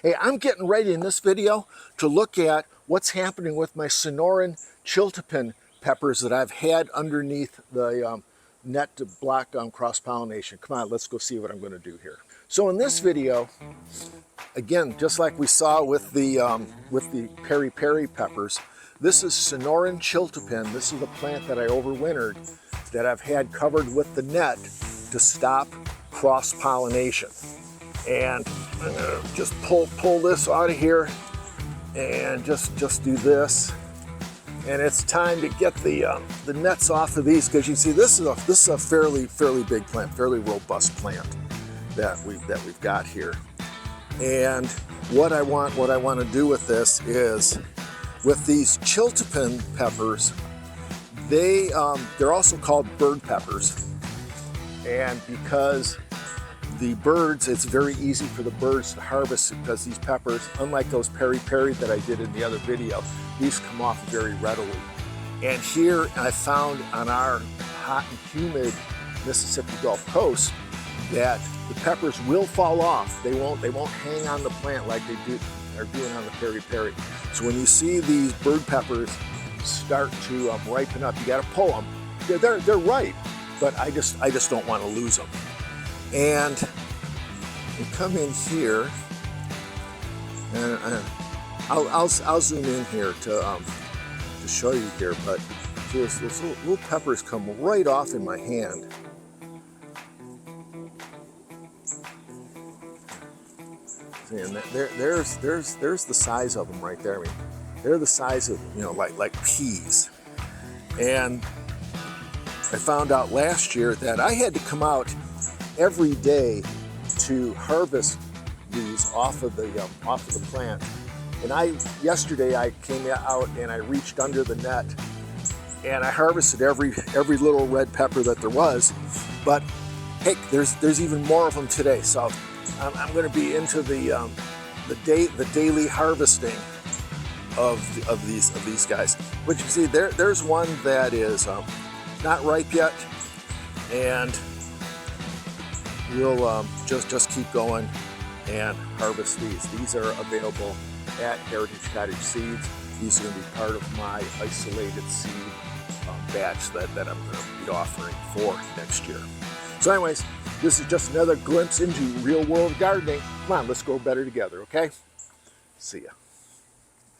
Hey, I'm getting ready in this video to look at what's happening with my Sonoran Chiltepin peppers that I've had underneath the net to block cross-pollination. Come on, let's go see what I'm going to do here. So in this video, again, just like we saw with the peri-peri peppers, this is Sonoran Chiltepin. This is the plant that I overwintered that I've had covered with the net to stop cross-pollination. And I'm gonna just pull this out of here and just do this. And it's time to get the nets off of these, because you see this is a fairly big plant, fairly robust plant that we've got here. And what I want to do with this is, with these Chiltepin peppers, they're also called bird peppers. And because the birds, it's very easy for the birds to harvest, because these peppers, unlike those peri-peri that I did in the other video, these come off very readily. And here I found on our hot and humid Mississippi Gulf Coast that the peppers will fall off. They won't hang on the plant like are doing on the peri-peri. So when you see these bird peppers start to ripen up, you got to pull them. They're ripe, but I just don't want to lose them. And you come in here, and I'll zoom in here to show you here. But those little peppers come right off in my hand. See, and there's the size of them right there. I mean, they're the size of, like peas. And I found out last year that I had to come out every day to harvest these off of the plant. And yesterday I came out and I reached under the net and I harvested every little red pepper that there was. But hey, there's even more of them today. So I'm going to be into the daily harvesting of these guys. But you see, there's one that is not ripe yet, and we'll just keep going and harvest these. These are available at Heritage Cottage Seeds. These are going to be part of my isolated seed batch that I'm going to be offering for next year. So anyways, this is just another glimpse into real world gardening. Come on, let's grow better together, okay? See ya.